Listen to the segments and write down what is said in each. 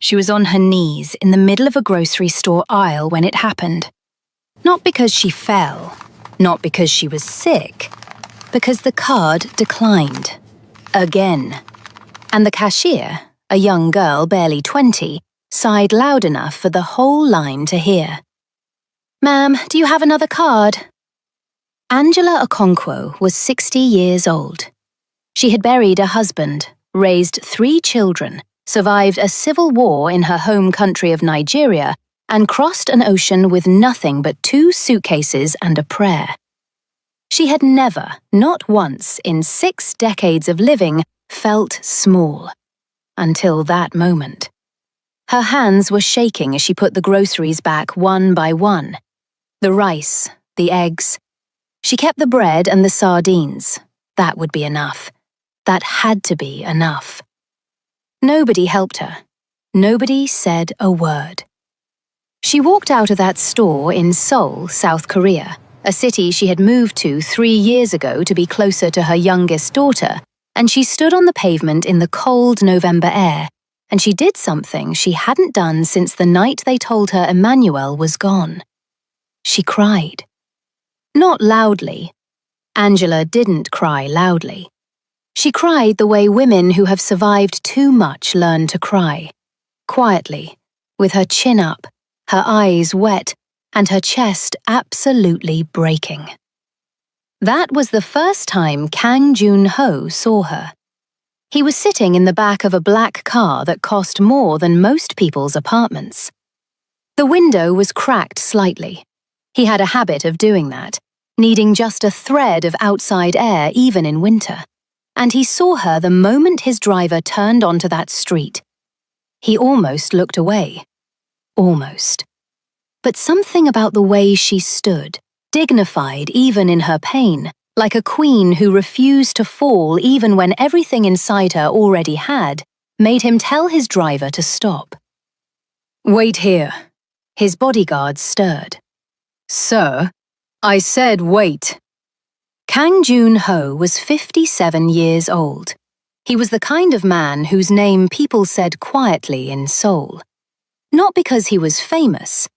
She was on her knees in the middle of a grocery store aisle when it happened. Not because she fell, not because she was sick, because the card declined. Again. And the cashier, a young girl barely 20, sighed loud enough for the whole line to hear. "Ma'am, do you have another card?" Angela Okonkwo was 60 years old. She had buried a husband, raised 3 children, survived a civil war in her home country of Nigeria, and crossed an ocean with nothing but 2 suitcases and a prayer. She had never, not once in 6 decades of living, felt small. Until that moment. Her hands were shaking as she put the groceries back one by one. The rice, the eggs. She kept the bread and the sardines. That would be enough. That had to be enough. Nobody helped her. Nobody said a word. She walked out of that store in Seoul, South Korea, a city she had moved to 3 years ago to be closer to her youngest daughter, and she stood on the pavement in the cold November air, and she did something she hadn't done since the night they told her Emmanuel was gone. She cried. Not loudly. Angela didn't cry loudly. She cried the way women who have survived too much learn to cry. Quietly, with her chin up, her eyes wet, and her chest absolutely breaking. That was the first time Kang Jun-ho saw her. He was sitting in the back of a black car that cost more than most people's apartments. The window was cracked slightly. He had a habit of doing that, needing just a thread of outside air even in winter. And he saw her the moment his driver turned onto that street. He almost looked away. Almost. But something about the way she stood, dignified even in her pain, like a queen who refused to fall even when everything inside her already had, made him tell his driver to stop. "Wait here." His bodyguard stirred. "Sir, I said wait." Kang Jun-ho was 57 years old. He was the kind of man whose name people said quietly in Seoul. Not because he was famous.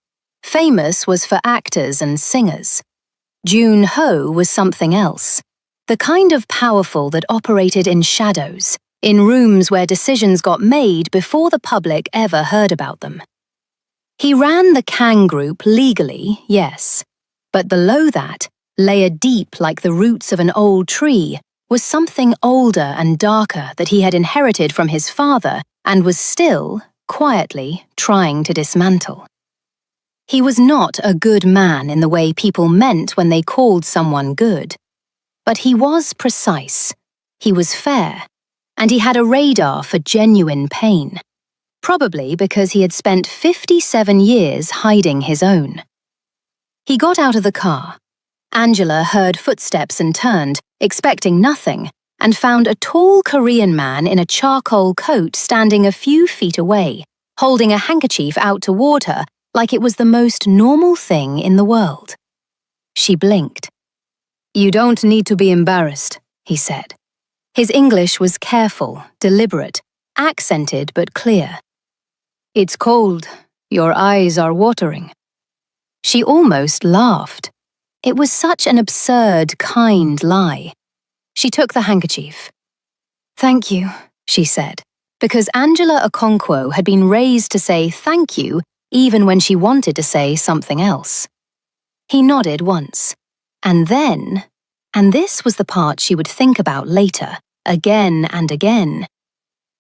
Famous was for actors and singers. Jun-ho was something else. The kind of powerful that operated in shadows, in rooms where decisions got made before the public ever heard about them. He ran the Kang Group legally, yes. But below that, layered deep like the roots of an old tree, was something older and darker that he had inherited from his father and was still, quietly, trying to dismantle. He was not a good man in the way people meant when they called someone good. But he was precise, he was fair, and he had a radar for genuine pain. Probably because he had spent 57 years hiding his own. He got out of the car. Angela heard footsteps and turned, expecting nothing, and found a tall Korean man in a charcoal coat standing a few feet away, holding a handkerchief out toward her like it was the most normal thing in the world. She blinked. "You don't need to be embarrassed," he said. His English was careful, deliberate, accented but clear. "It's cold. Your eyes are watering." She almost laughed. It was such an absurd, kind lie. She took the handkerchief. "Thank you," she said, because Angela Okonkwo had been raised to say thank you even when she wanted to say something else. He nodded once, and then, and this was the part she would think about later, again and again,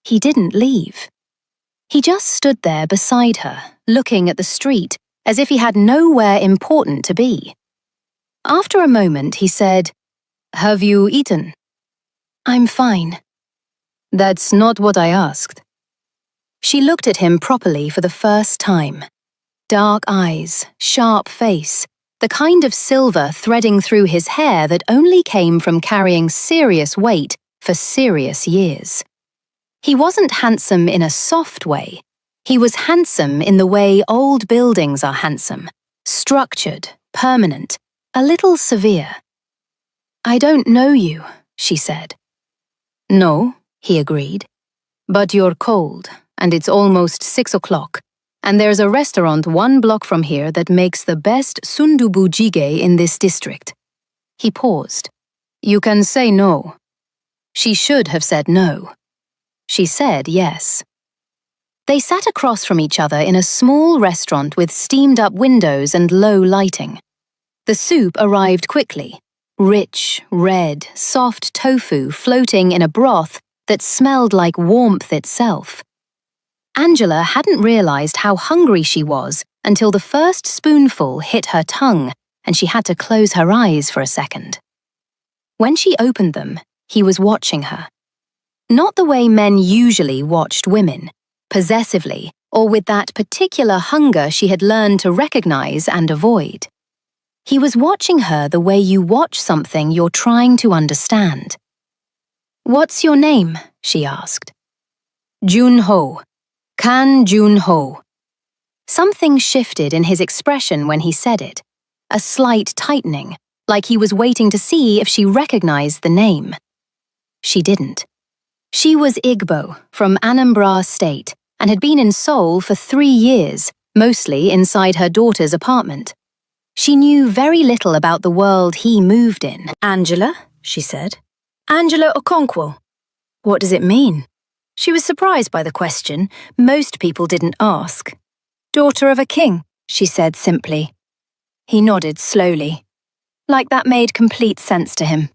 he didn't leave. He just stood there beside her, looking at the street, as if he had nowhere important to be. After a moment, he said, "Have you eaten?" "I'm fine." "That's not what I asked." She looked at him properly for the first time. Dark eyes, sharp face, the kind of silver threading through his hair that only came from carrying serious weight for serious years. He wasn't handsome in a soft way. He was handsome in the way old buildings are handsome, structured, permanent, a little severe. "I don't know you," she said. "No," he agreed. "But you're cold, and it's almost 6 o'clock, and there's a restaurant 1 block from here that makes the best sundubu jjigae in this district. He paused. You can say no. She should have said no. She said yes. They sat across from each other in a small restaurant with steamed-up windows and low lighting. The soup arrived quickly. Rich, red, soft tofu floating in a broth that smelled like warmth itself. Angela hadn't realized how hungry she was until the first spoonful hit her tongue and she had to close her eyes for a second. When she opened them, he was watching her. Not the way men usually watched women, possessively or with that particular hunger she had learned to recognize and avoid. He was watching her the way you watch something you're trying to understand. What's your name? She asked. Jun-ho. Kan Jun-ho. Something shifted in his expression when he said it, a slight tightening, like he was waiting to see if she recognized the name. She didn't. She was Igbo, from Anambra State, and had been in Seoul for 3 years, mostly inside her daughter's apartment. She knew very little about the world he moved in. Angela, she said. Angela Okonkwo. What does it mean? She was surprised by the question. Most people didn't ask. Daughter of a king, she said simply. He nodded slowly, like that made complete sense to him.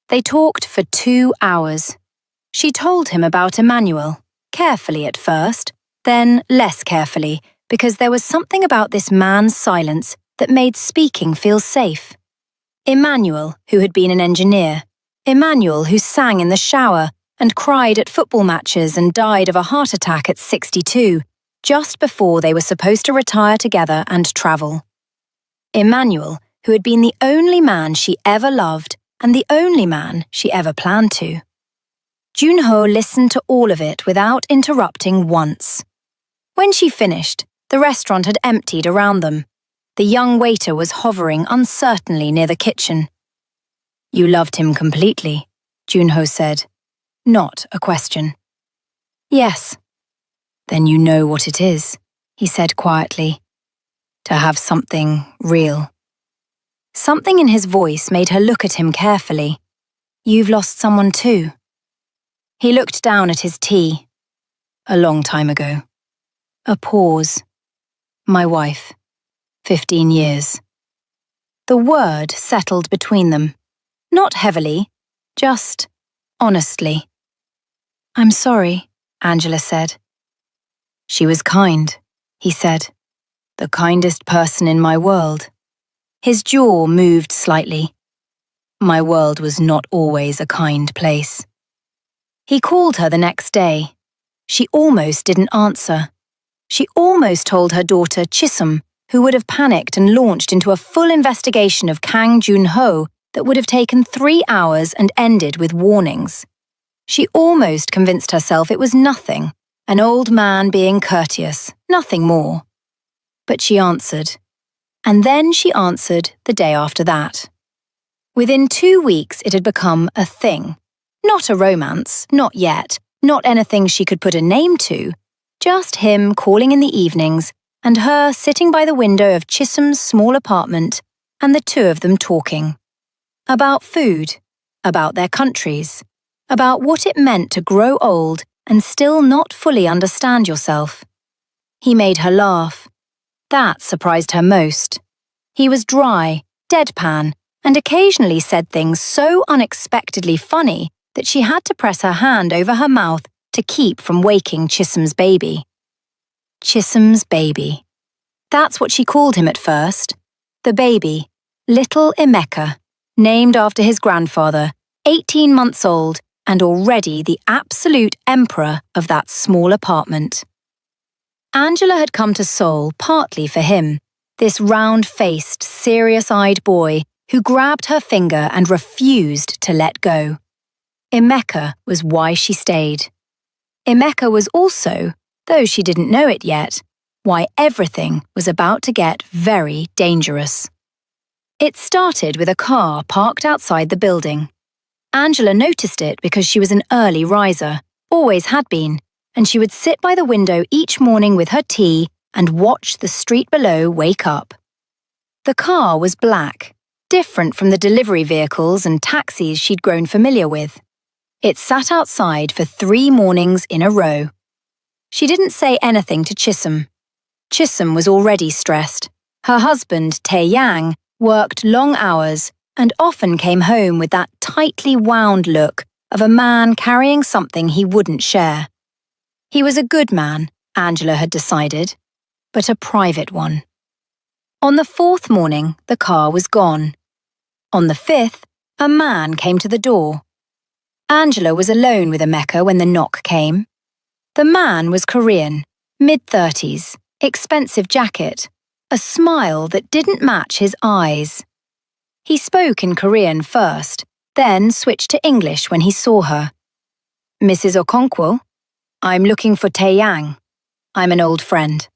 They talked for 2 hours. She told him about Emmanuel, carefully at first, then less carefully, because there was something about this man's silence that made speaking feel safe. Emmanuel, who had been an engineer. Emmanuel, who sang in the shower and cried at football matches and died of a heart attack at 62, just before they were supposed to retire together and travel. Emmanuel, who had been the only man she ever loved and the only man she ever planned to. Jun-ho listened to all of it without interrupting once. When she finished, the restaurant had emptied around them. The young waiter was hovering uncertainly near the kitchen. You loved him completely, Jun-ho said. Not a question. Yes. Then you know what it is, he said quietly. To have something real. Something in his voice made her look at him carefully. You've lost someone too. He looked down at his tea. A long time ago. A pause. My wife. 15 years. The word settled between them. Not heavily, just honestly. I'm sorry, Angela said. She was kind, he said. The kindest person in my world. His jaw moved slightly. My world was not always a kind place. He called her the next day. She almost didn't answer. She almost told her daughter Chisum, who would have panicked and launched into a full investigation of Kang Jun-ho that would have taken 3 hours and ended with warnings. She almost convinced herself it was nothing, an old man being courteous, nothing more. But she answered. And then she answered the day after that. Within 2 weeks it had become a thing. Not a romance, not yet, not anything she could put a name to, just him calling in the evenings and her sitting by the window of Chisum's small apartment and the two of them talking. About food, about their countries, about what it meant to grow old and still not fully understand yourself. He made her laugh. That surprised her most. He was dry, deadpan, and occasionally said things so unexpectedly funny that she had to press her hand over her mouth to keep from waking Chisum's baby. Chisum's baby. That's what she called him at first. The baby, little Emeka, named after his grandfather, 18 months old and already the absolute emperor of that small apartment. Angela had come to Seoul partly for him, this round-faced, serious-eyed boy who grabbed her finger and refused to let go. Emeka was why she stayed. Emeka was also, though she didn't know it yet, why everything was about to get very dangerous. It started with a car parked outside the building. Angela noticed it because she was an early riser, always had been, and she would sit by the window each morning with her tea and watch the street below wake up. The car was black, different from the delivery vehicles and taxis she'd grown familiar with. It sat outside for 3 mornings in a row. She didn't say anything to Chisholm. Chisholm was already stressed. Her husband, Tae Yang, worked long hours and often came home with that tightly wound look of a man carrying something he wouldn't share. He was a good man, Angela had decided, but a private one. On the 4th morning, the car was gone. On the 5th, a man came to the door. Angela was alone with Emeka when the knock came. The man was Korean, mid-30s, expensive jacket, a smile that didn't match his eyes. He spoke in Korean first, then switched to English when he saw her. "Mrs. Okonkwo, I'm looking for Tae Yang. I'm an old friend."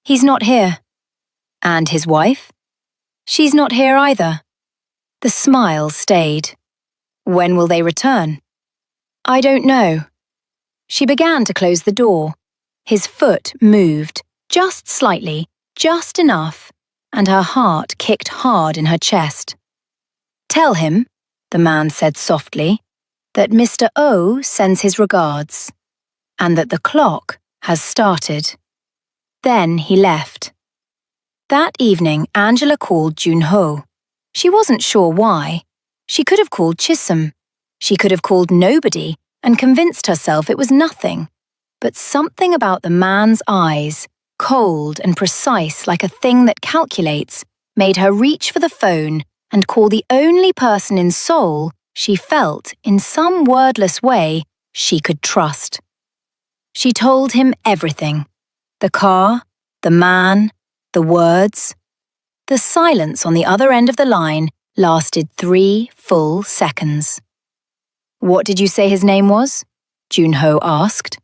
"He's not here." "And his wife?" "She's not here either." The smile stayed. "When will they return?" "I don't know." She began to close the door. His foot moved, just slightly, just enough, and her heart kicked hard in her chest. "Tell him," the man said softly, "that Mr. O sends his regards, and that the clock has started." Then he left. That evening, Angela called Junho. She wasn't sure why. She could have called Chisholm. She could have called nobody and convinced herself it was nothing. But something about the man's eyes, cold and precise like a thing that calculates, made her reach for the phone and call the only person in Seoul she felt, in some wordless way, she could trust. She told him everything. The car, the man, the words. The silence on the other end of the line lasted 3 full seconds. "What did you say his name was?" Junho asked.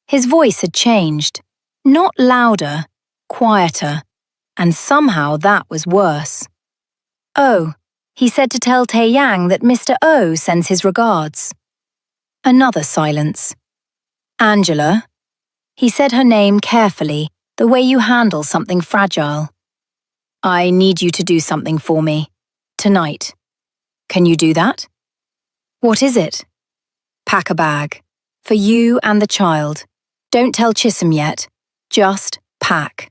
His voice had changed. Not louder, quieter, and somehow that was worse. "Oh, he said to tell Tae Yang that Mr. O sends his regards." Another silence. "Angela." He said her name carefully, the way you handle something fragile. "I need you to do something for me. Tonight. Can you do that?" "What is it?" "Pack a bag. For you and the child. Don't tell Chisholm yet. Just pack."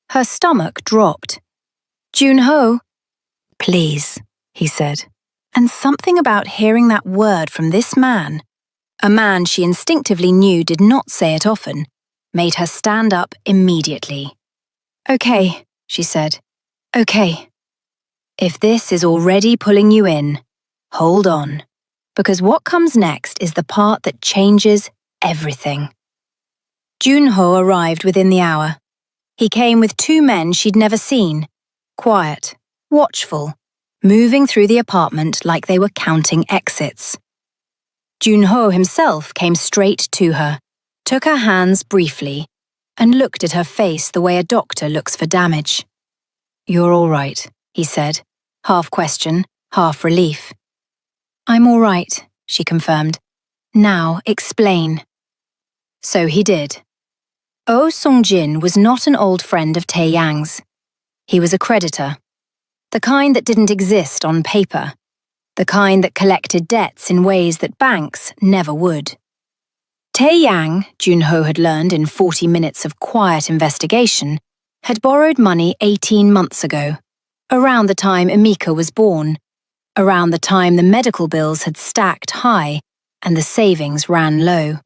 Her stomach dropped. "Junho." "Please," he said. And something about hearing that word from this man, a man she instinctively knew did not say it often, made her stand up immediately. "Okay," she said. "Okay. If this is already pulling you in, hold on, because what comes next is the part that changes everything." Junho arrived within the hour. He came with 2 men she'd never seen, quiet, watchful, moving through the apartment like they were counting exits. Junho himself came straight to her, took her hands briefly, and looked at her face the way a doctor looks for damage. "You're all right," he said, half question, half relief. "I'm all right," she confirmed. "Now explain." So he did. Oh Sung-jin was not an old friend of Tae Yang's. He was a creditor. The kind that didn't exist on paper. The kind that collected debts in ways that banks never would. Tae Yang, Junho had learned in 40 minutes of quiet investigation, had borrowed money 18 months ago, around the time Emeka was born, around the time the medical bills had stacked high and the savings ran low.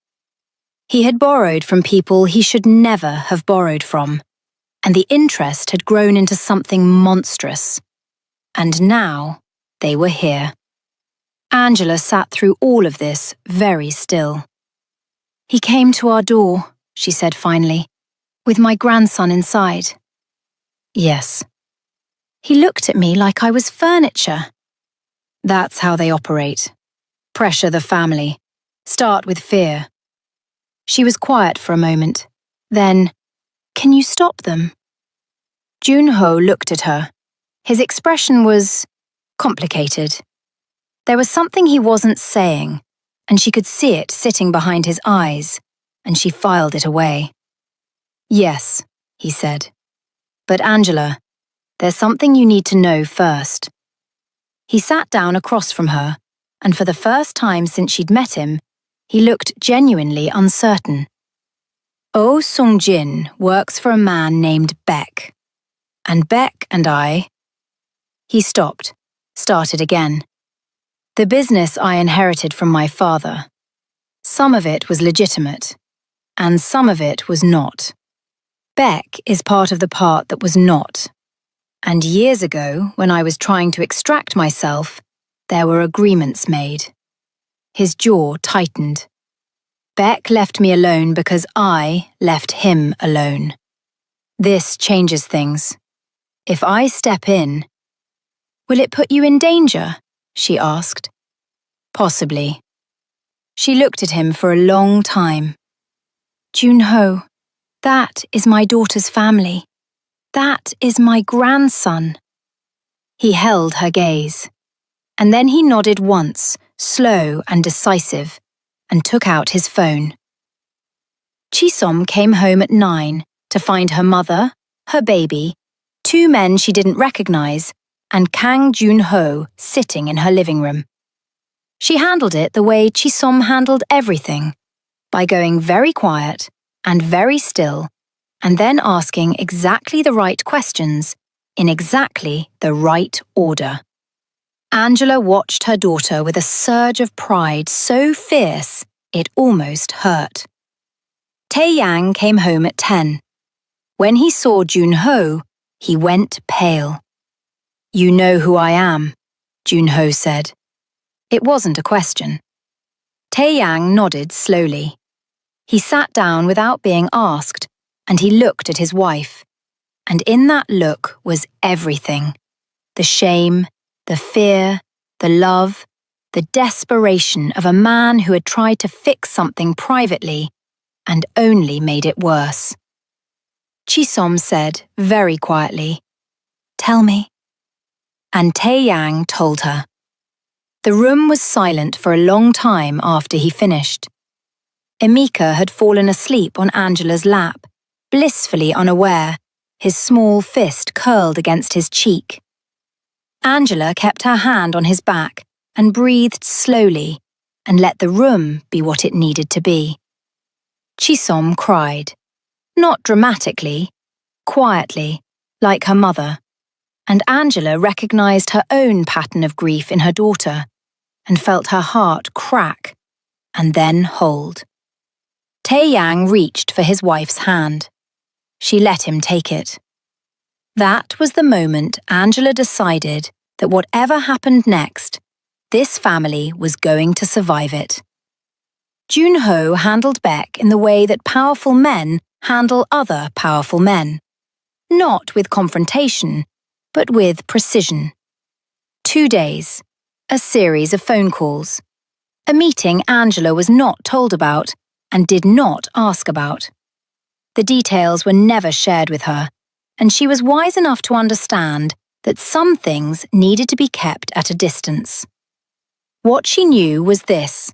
He had borrowed from people he should never have borrowed from, and the interest had grown into something monstrous. And now they were here. Angela sat through all of this very still. "He came to our door," she said finally, "with my grandson inside." "Yes." "He looked at me like I was furniture." That's how they operate. Pressure the family. Start with fear. She was quiet for a moment. Then, "Can you stop them?" Junho looked at her. His expression was complicated. There was something he wasn't saying, and she could see it sitting behind his eyes, and she filed it away. "Yes," he said. "But Angela, there's something you need to know first." He sat down across from her, and for the first time since she'd met him, he looked genuinely uncertain. Oh Sung-jin works for a man named Beck. And Beck and I… He stopped, started again. "The business I inherited from my father. Some of it was legitimate, and some of it was not. Beck is part of the part that was not. And years ago, when I was trying to extract myself, there were agreements made." His jaw tightened. "Beck left me alone because I left him alone. This changes things. If I step in…" "Will it put you in danger?" she asked. "Possibly." She looked at him for a long time. "Jun-ho, that is my daughter's family. That is my grandson." He held her gaze, and then he nodded once, slow and decisive, and took out his phone. Chisom came home at 9 to find her mother, her baby, 2 men she didn't recognize, and Kang Jun-ho sitting in her living room. She handled it the way Chisom handled everything, by going very quiet and very still, and then asking exactly the right questions in exactly the right order. Angela watched her daughter with a surge of pride so fierce it almost hurt. Tae-yang came home at 10. When he saw Jun-ho, he went pale. "You know who I am," Jun-ho said. It wasn't a question. Tae-yang nodded slowly. He sat down without being asked, and he looked at his wife. And in that look was everything. The shame, the fear, the love, the desperation of a man who had tried to fix something privately and only made it worse. Chisom said very quietly, "Tell me." And Tae-yang told her. The room was silent for a long time after he finished. Emika had fallen asleep on Angela's lap, blissfully unaware, his small fist curled against his cheek. Angela kept her hand on his back and breathed slowly and let the room be what it needed to be. Chisom cried, not dramatically, quietly, like her mother, and Angela recognized her own pattern of grief in her daughter and felt her heart crack and then hold. Tae-yang reached for his wife's hand. She let him take it. That was the moment Angela decided that whatever happened next, this family was going to survive it. Jun-ho handled Beck in the way that powerful men handle other powerful men. Not with confrontation, but with precision. 2 days, a series of phone calls, a meeting Angela was not told about and did not ask about. The details were never shared with her, and she was wise enough to understand that some things needed to be kept at a distance. What she knew was this.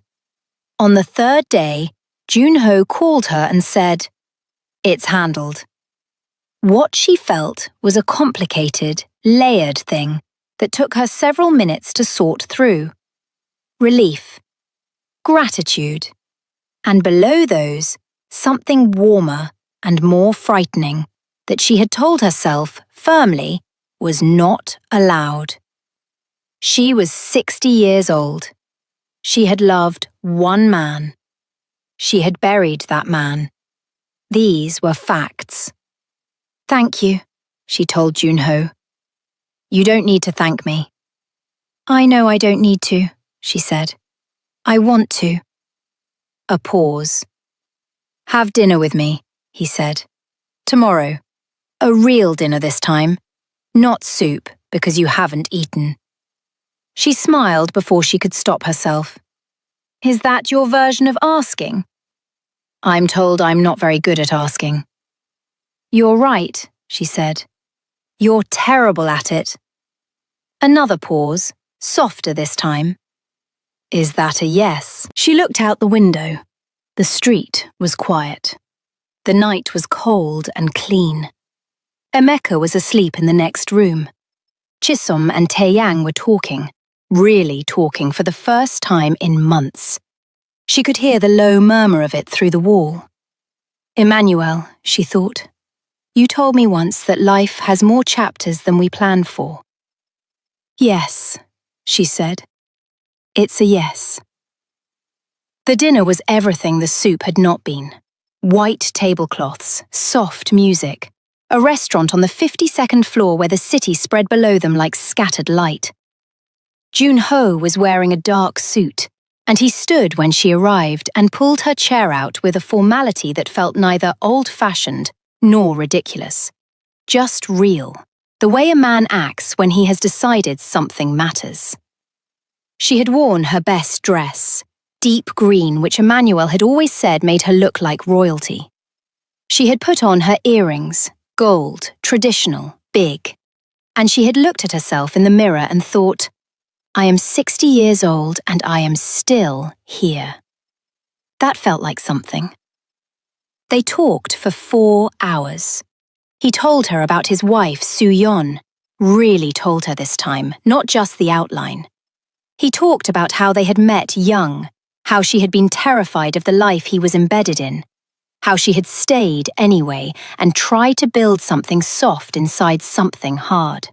On the 3rd day, Jun-ho called her and said, "It's handled." What she felt was a complicated, layered thing that took her several minutes to sort through. Relief, gratitude, and below those, something warmer and more frightening that she had told herself firmly was not allowed. She was 60 years old. She had loved one man. She had buried that man. These were facts. "Thank you," she told Jun-ho. "You don't need to thank me." "I know I don't need to," she said. "I want to." A pause. "Have dinner with me," he said. "Tomorrow. A real dinner this time. Not soup, because you haven't eaten." She smiled before she could stop herself. "Is that your version of asking?" "I'm told I'm not very good at asking." "You're right," she said. "You're terrible at it." Another pause, softer this time. "Is that a yes?" She looked out the window. The street was quiet. The night was cold and clean. Emeka was asleep in the next room. Chisom and Taeyang were talking, really talking for the first time in months. She could hear the low murmur of it through the wall. Emmanuel, she thought, you told me once that life has more chapters than we planned for. Yes, she said. It's a yes. The dinner was everything the soup had not been. White tablecloths, soft music, a restaurant on the 52nd floor where the city spread below them like scattered light. Junho was wearing a dark suit, and he stood when she arrived and pulled her chair out with a formality that felt neither old-fashioned nor ridiculous. Just real, the way a man acts when he has decided something matters. She had worn her best dress, deep green, which Emmanuel had always said made her look like royalty. She had put on her earrings, gold, traditional, big, and she had looked at herself in the mirror and thought, I am 60 years old and I am still here. That felt like something. They talked for 4 hours. He told her about his wife, Soo-yeon, really told her this time, not just the outline. He talked about how they had met young, how she had been terrified of the life he was embedded in, how she had stayed anyway and tried to build something soft inside something hard.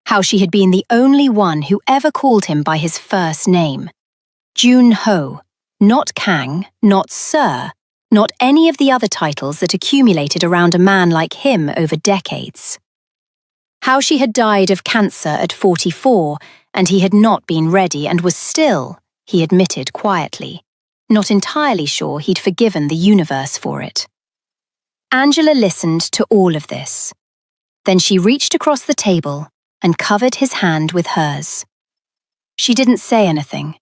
How she had been the only one who ever called him by his first name. Junho, not Kang, not Sir, not any of the other titles that accumulated around a man like him over decades. How she had died of cancer at 44, and he had not been ready and was still, he admitted quietly, not entirely sure he'd forgiven the universe for it. Angela listened to all of this. Then she reached across the table and covered his hand with hers. She didn't say anything.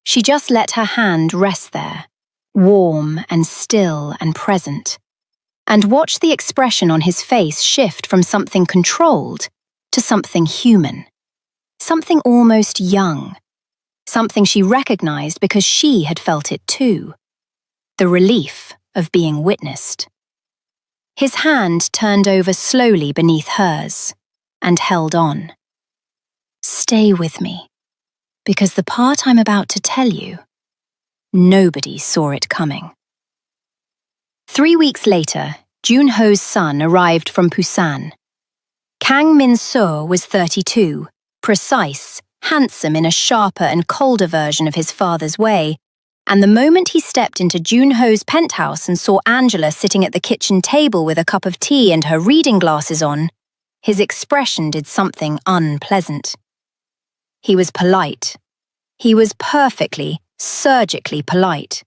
She just let her hand rest there, warm and still and present, and watched the expression on his face shift from something controlled to something human, something almost young, something she recognized because she had felt it too, the relief of being witnessed. His hand turned over slowly beneath hers and held on. Stay with me, because the part I'm about to tell you, nobody saw it coming. 3 weeks later, Junho's son arrived from Busan. Kang Min-soo was 32, precise, handsome in a sharper and colder version of his father's way, and the moment he stepped into Junho's penthouse and saw Angela sitting at the kitchen table with a cup of tea and her reading glasses on, his expression did something unpleasant. He was polite. He was perfectly, surgically polite.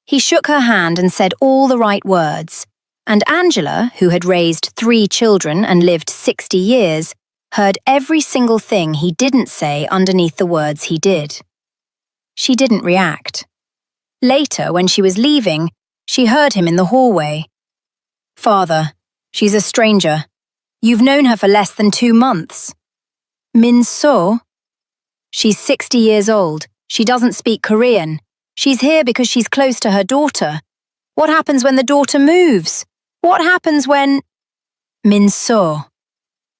He shook her hand and said all the right words, and Angela, who had raised 3 children and lived 60 years, heard every single thing he didn't say underneath the words he did. She didn't react. Later, when she was leaving, she heard him in the hallway. Father, she's a stranger. You've known her for less than 2 months. Min-soo? She's 60 years old. She doesn't speak Korean. She's here because she's close to her daughter. What happens when the daughter moves? What happens when… Min-soo.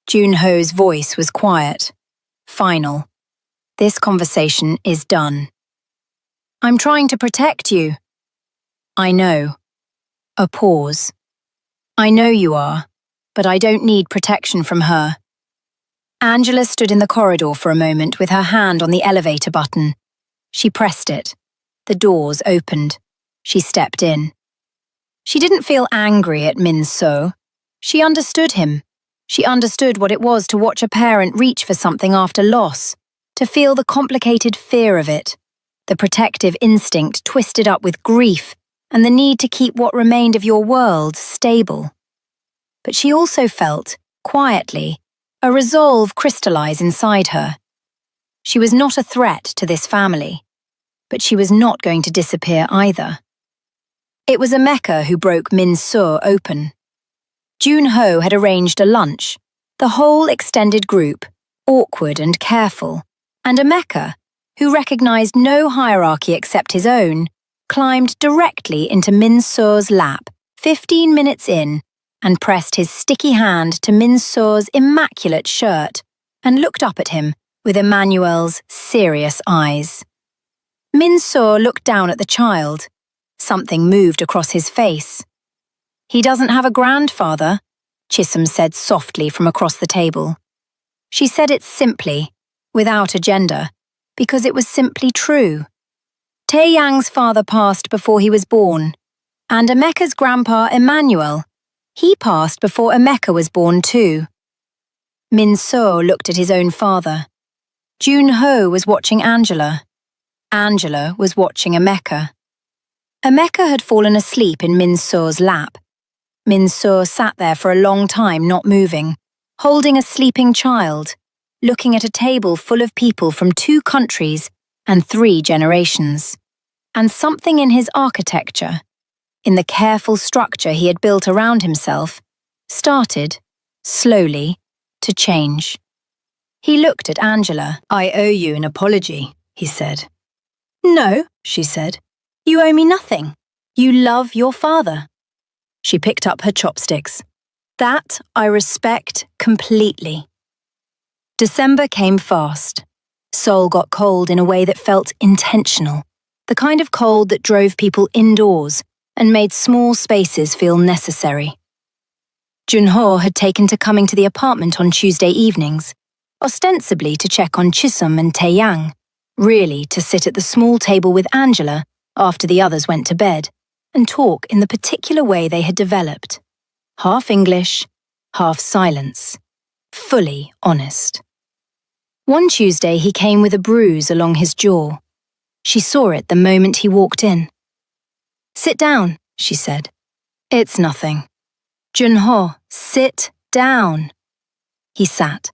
Junho's voice was quiet, final. This conversation is done. I'm trying to protect you. I know. A pause. I know you are, but I don't need protection from her. Angela stood in the corridor for a moment with her hand on the elevator button. She pressed it. The doors opened. She stepped in. She didn't feel angry at Min-soo. She understood him. She understood what it was to watch a parent reach for something after loss, to feel the complicated fear of it, the protective instinct twisted up with grief, and the need to keep what remained of your world stable. But she also felt, quietly, a resolve crystallize inside her. She was not a threat to this family, but she was not going to disappear either. It was Emeka who broke Min-soo open. Junho had arranged a lunch, the whole extended group, awkward and careful, and Emeka, who recognized no hierarchy except his own, climbed directly into Min So's lap 15 minutes in and pressed his sticky hand to Min So's immaculate shirt and looked up at him with Emmanuel's serious eyes. Min So looked down at the child. Something moved across his face. "He doesn't have a grandfather," Chisholm said softly from across the table. She said it simply, without agenda, because it was simply true. Taeyang's father passed before he was born, and Emeka's grandpa Emmanuel, he passed before Emeka was born too. Min So looked at his own father. Junho was watching Angela. Angela was watching Emeka. Emeka had fallen asleep in Min So's lap. Min So sat there for a long time not moving, holding a sleeping child, looking at a table full of people from 2 countries and 3 generations. And something in his architecture, in the careful structure he had built around himself, started, slowly, to change. He looked at Angela. "I owe you an apology," he said. "No," she said. "You owe me nothing. You love your father." She picked up her chopsticks. "That I respect completely." December came fast. Seoul got cold in a way that felt intentional, the kind of cold that drove people indoors and made small spaces feel necessary. Junho had taken to coming to the apartment on Tuesday evenings, ostensibly to check on Chisholm and Taeyang, really to sit at the small table with Angela after the others went to bed and talk in the particular way they had developed. Half English, half silence, fully honest. One Tuesday he came with a bruise along his jaw. She saw it the moment he walked in. "Sit down," she said. "It's nothing." "Junho, sit down." He sat.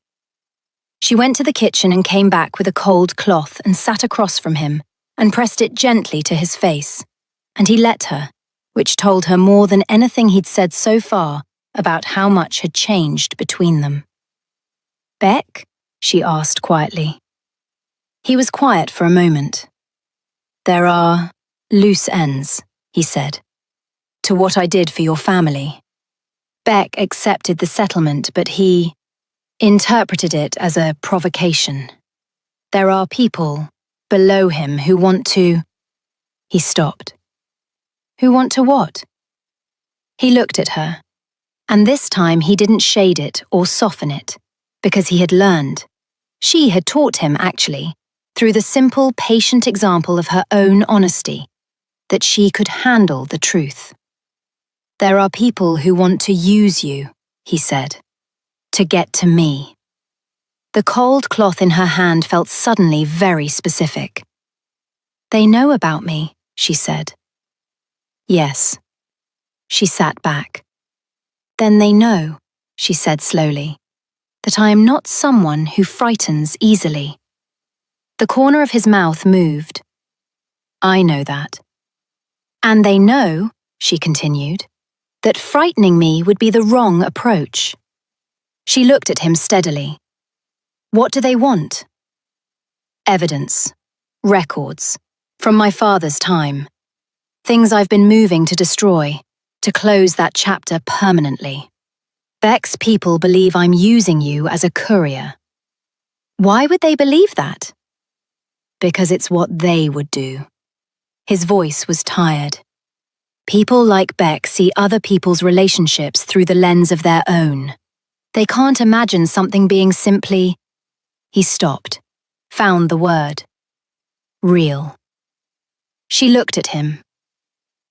She went to the kitchen and came back with a cold cloth and sat across from him and pressed it gently to his face, and he let her, which told her more than anything he'd said so far about how much had changed between them. "Beck?" she asked quietly. He was quiet for a moment. "There are loose ends," he said, "to what I did for your family." Beck accepted the settlement, but he interpreted it as a provocation. "There are people below him who want to..." He stopped. "Who want to what?" He looked at her, and this time he didn't shade it or soften it, because he had learned. She had taught him, actually, through the simple, patient example of her own honesty, that she could handle the truth. "There are people who want to use you," he said, "to get to me." The cold cloth in her hand felt suddenly very specific. "They know about me," she said. "Yes." She sat back. "Then they know," she said slowly, "that I am not someone who frightens easily." The corner of his mouth moved. "I know that." "And they know," she continued, "that frightening me would be the wrong approach." She looked at him steadily. "What do they want?" "Evidence. Records. From my father's time. Things I've been moving to destroy, to close that chapter permanently. Beck's people believe I'm using you as a courier." "Why would they believe that?" "Because it's what they would do." His voice was tired. "People like Beck see other people's relationships through the lens of their own. They can't imagine something being simply..." He stopped, found the word. "Real." She looked at him.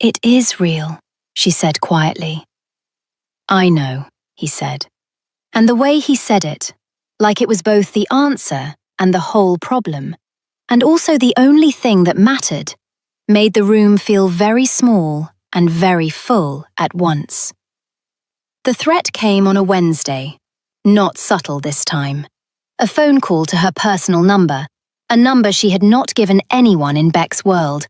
"It is real," she said quietly. "I know," he said. And the way he said it, like it was both the answer and the whole problem, and also the only thing that mattered, made the room feel very small and very full at once. The threat came on a Wednesday, not subtle this time. A phone call to her personal number, a number she had not given anyone in Beck's world,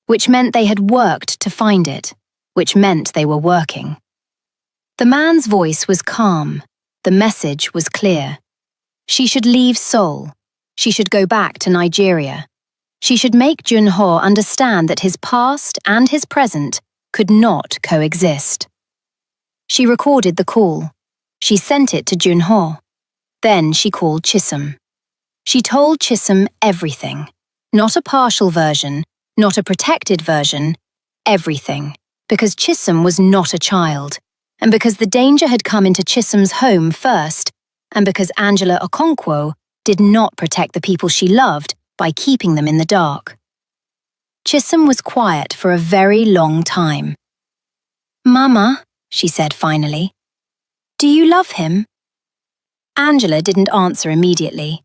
which meant they had worked to find it, which meant they were working. The man's voice was calm, the message was clear. She should leave Seoul. She should go back to Nigeria. She should make Junho understand that his past and his present could not coexist. She recorded the call. She sent it to Junho. Then she called Chisum. She told Chisum everything. Not a partial version, not a protected version, everything. Because Chisum was not a child, and because the danger had come into Chisum's home first, and because Angela Okonkwo did not protect the people she loved by keeping them in the dark. Chisum was quiet for a very long time. "Mama," she said finally, "do you love him?" Angela didn't answer immediately.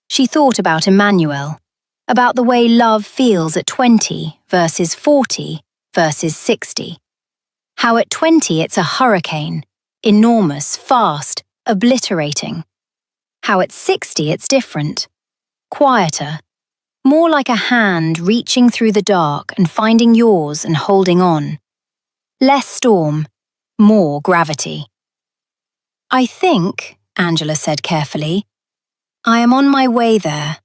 She thought about Emmanuel, about the way love feels at 20 versus 40 versus 60. How at 20 it's a hurricane, enormous, fast, obliterating. How at 60 it's different, quieter, more like a hand reaching through the dark and finding yours and holding on. Less storm, more gravity. "I think," Angela said carefully, "I am on my way there."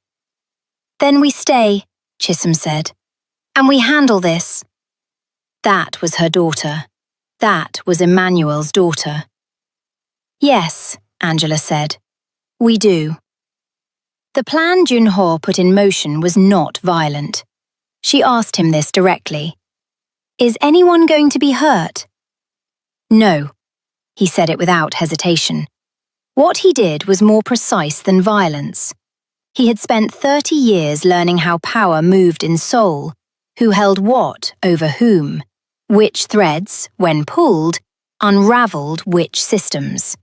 "Then we stay," Chisum said, "and we handle this." That was her daughter. That was Emmanuel's daughter. "Yes," Angela said, "we do." The plan Junho put in motion was not violent. She asked him this directly. "Is anyone going to be hurt?" "No," he said it without hesitation. What he did was more precise than violence. He had spent 30 years learning how power moved in Seoul, who held what over whom, which threads, when pulled, unraveled which systems.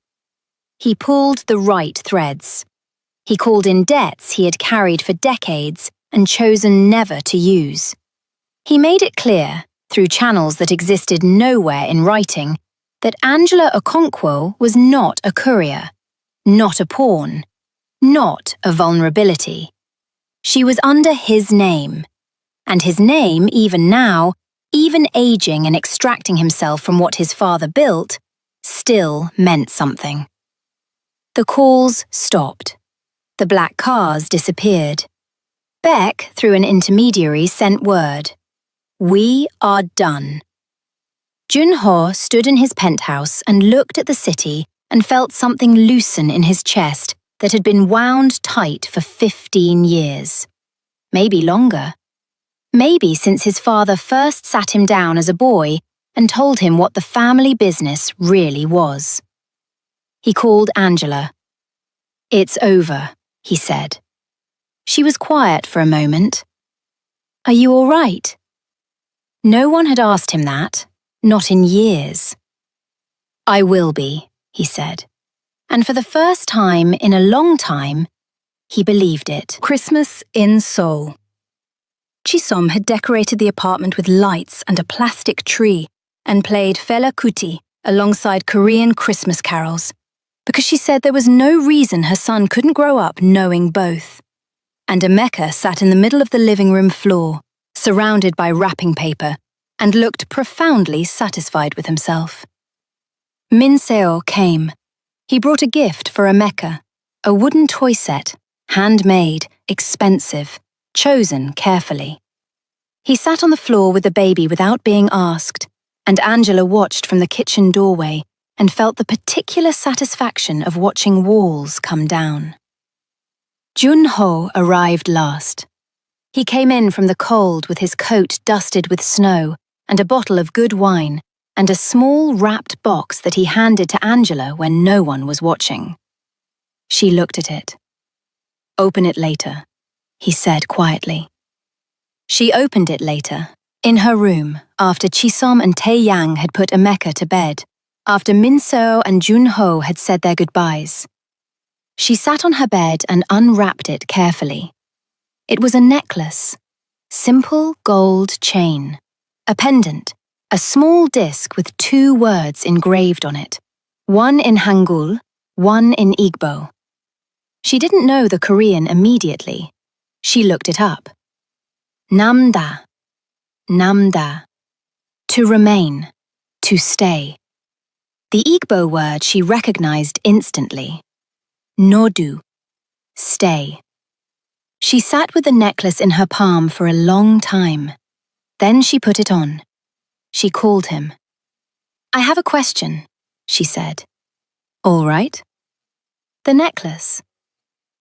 He pulled the right threads. He called in debts he had carried for decades and chosen never to use. He made it clear, through channels that existed nowhere in writing, that Angela Okonkwo was not a courier, not a pawn, not a vulnerability. She was under his name, and his name, even now, even aging and extracting himself from what his father built, still meant something. The calls stopped. The black cars disappeared. Beck, through an intermediary, sent word. "We are done." Junho stood in his penthouse and looked at the city and felt something loosen in his chest that had been wound tight for 15 years. Maybe longer. Maybe since his father first sat him down as a boy and told him what the family business really was. He called Angela. "It's over," he said. She was quiet for a moment. "Are you all right?" No one had asked him that, not in years. "I will be," he said. And for the first time in a long time, he believed it. Christmas in Seoul. Chisom had decorated the apartment with lights and a plastic tree and played Fela Kuti alongside Korean Christmas carols, because she said there was no reason her son couldn't grow up knowing both. And Emeka sat in the middle of the living room floor, surrounded by wrapping paper, and looked profoundly satisfied with himself. Min Seo came. He brought a gift for Emeka, a wooden toy set, handmade, expensive, chosen carefully. He sat on the floor with the baby without being asked, and Angela watched from the kitchen doorway and felt the particular satisfaction of watching walls come down. Junho arrived last. He came in from the cold with his coat dusted with snow and a bottle of good wine and a small wrapped box that he handed to Angela when no one was watching. She looked at it. "Open it later," he said quietly. She opened it later, in her room, after Chisom and Tae-yang had put Emeka to bed, after Min Seo and Junho had said their goodbyes. She sat on her bed and unwrapped it carefully. It was a necklace, simple gold chain, a pendant, a small disc with 2 words engraved on it, one in Hangul, one in Igbo. She didn't know the Korean immediately. She looked it up. Namda, namda, to remain, to stay. The Igbo word she recognized instantly. Nodu, stay. She sat with the necklace in her palm for a long time. Then she put it on. She called him. "I have a question," she said. "All right." "The necklace."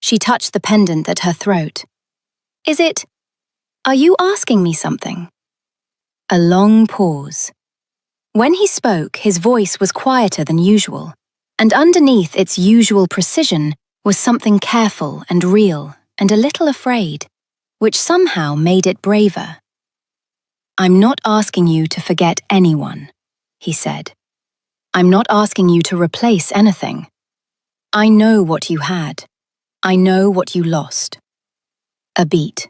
She touched the pendant at her throat. Are you asking me something?" A long pause. When he spoke, his voice was quieter than usual, and underneath its usual precision was something careful and real and a little afraid, which somehow made it braver. "I'm not asking you to forget anyone," he said. "I'm not asking you to replace anything. I know what you had. I know what you lost." A beat.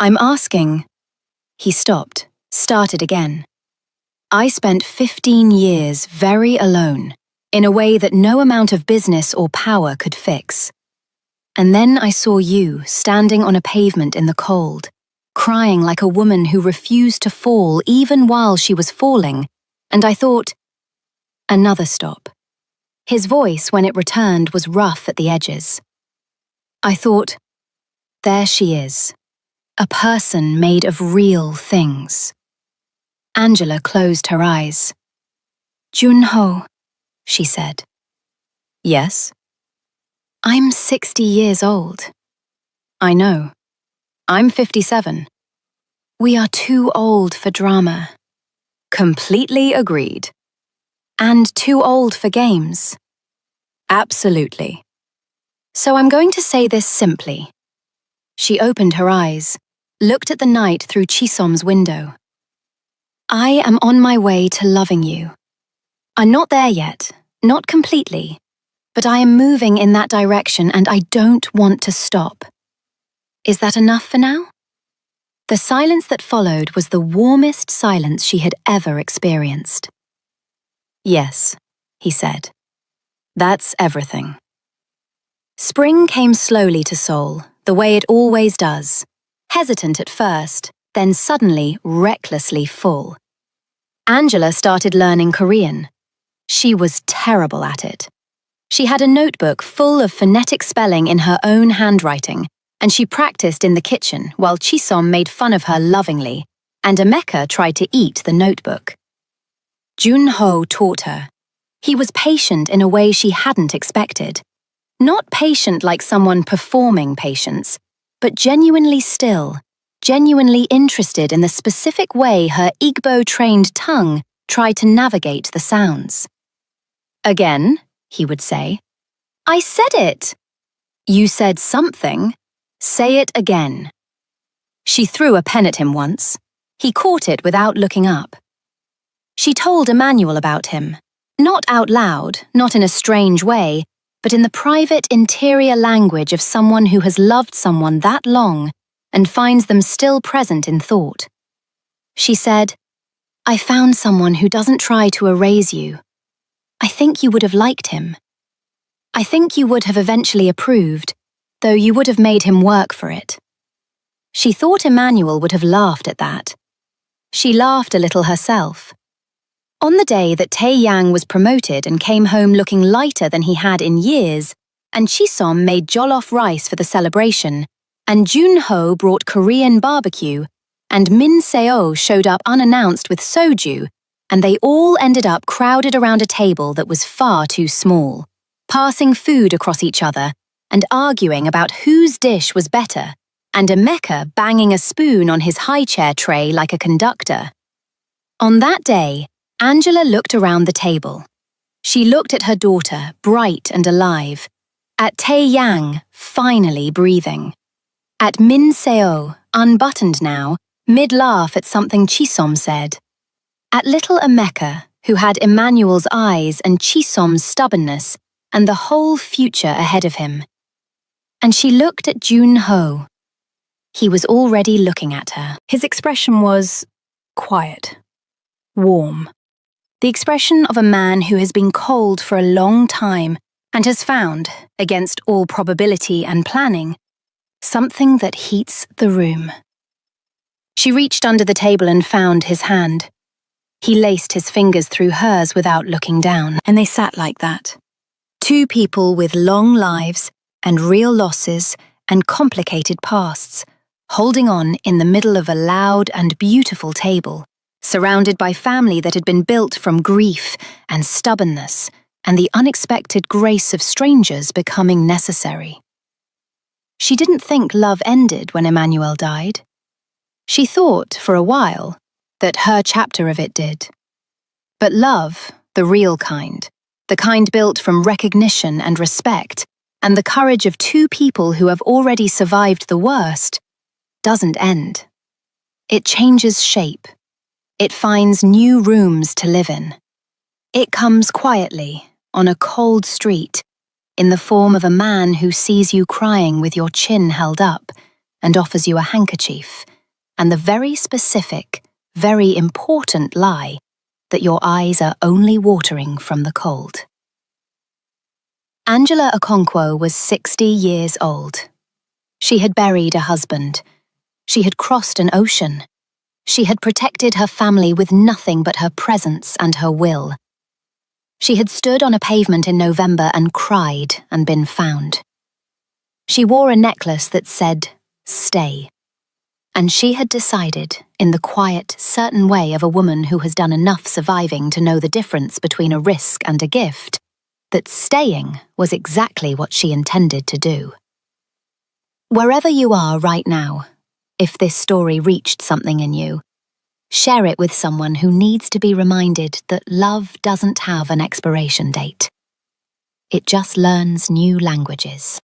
"I'm asking..." He stopped, started again. "I spent 15 years very alone, in a way that no amount of business or power could fix. And then I saw you standing on a pavement in the cold, crying like a woman who refused to fall even while she was falling, and I thought..." Another stop. His voice, when it returned, was rough at the edges. "I thought, there she is, a person made of real things." Angela closed her eyes. "Junho," she said. "Yes?" "I'm 60 years old." "I know. I'm 57. We are too old for drama." "Completely agreed." "And too old for games." "Absolutely." "So I'm going to say this simply." She opened her eyes, looked at the night through Chisom's window. "I am on my way to loving you. I'm not there yet, not completely, but I am moving in that direction and I don't want to stop. Is that enough for now?" The silence that followed was the warmest silence she had ever experienced. "Yes," he said. "That's everything." Spring came slowly to Seoul, the way it always does, hesitant at first, then suddenly recklessly full. Angela started learning Korean. She was terrible at it. She had a notebook full of phonetic spelling in her own handwriting, and she practiced in the kitchen while Chisom made fun of her lovingly, and Emeka tried to eat the notebook. Junho taught her. He was patient in a way she hadn't expected. Not patient like someone performing patience, but genuinely still, genuinely interested in the specific way her Igbo-trained tongue tried to navigate the sounds. "Again," he would say. "I said it." "You said something. Say it again." She threw a pen at him once. He caught it without looking up. She told Emmanuel about him, not out loud, not in a strange way, but in the private interior language of someone who has loved someone that long and finds them still present in thought. She said, "I found someone who doesn't try to erase you. I think you would have liked him. I think you would have eventually approved, though you would have made him work for it." She thought Emmanuel would have laughed at that. She laughed a little herself. On the day that Tae-yang was promoted and came home looking lighter than he had in years, and Chisom made jollof rice for the celebration, and Junho brought Korean barbecue, and Min Seo showed up unannounced with soju, and they all ended up crowded around a table that was far too small, passing food across each other and arguing about whose dish was better, and Emeka banging a spoon on his high chair tray like a conductor. On that day, Angela looked around the table. She looked at her daughter, bright and alive, at Tae-yang, finally breathing, at Min Seo, unbuttoned now, mid-laugh at something Chisom said, at little Emeka, who had Emmanuel's eyes and Chisom's stubbornness and the whole future ahead of him. And she looked at Junho. He was already looking at her. His expression was quiet, warm. The expression of a man who has been cold for a long time and has found, against all probability and planning, something that heats the room. She reached under the table and found his hand. He laced his fingers through hers without looking down, and they sat like that. Two people with long lives and real losses and complicated pasts, holding on in the middle of a loud and beautiful table, surrounded by family that had been built from grief and stubbornness and the unexpected grace of strangers becoming necessary. She didn't think love ended when Emmanuel died. She thought, for a while, that her chapter of it did. But love, the real kind, the kind built from recognition and respect, and the courage of two people who have already survived the worst, doesn't end. It changes shape. It finds new rooms to live in. It comes quietly, on a cold street, in the form of a man who sees you crying with your chin held up and offers you a handkerchief, and the very specific, very important lie that your eyes are only watering from the cold. Angela Okonkwo was 60 years old. She had buried a husband. She had crossed an ocean. She had protected her family with nothing but her presence and her will. She had stood on a pavement in November and cried and been found. She wore a necklace that said, "Stay." And she had decided, in the quiet, certain way of a woman who has done enough surviving to know the difference between a risk and a gift, that staying was exactly what she intended to do. Wherever you are right now, if this story reached something in you, share it with someone who needs to be reminded that love doesn't have an expiration date. It just learns new languages.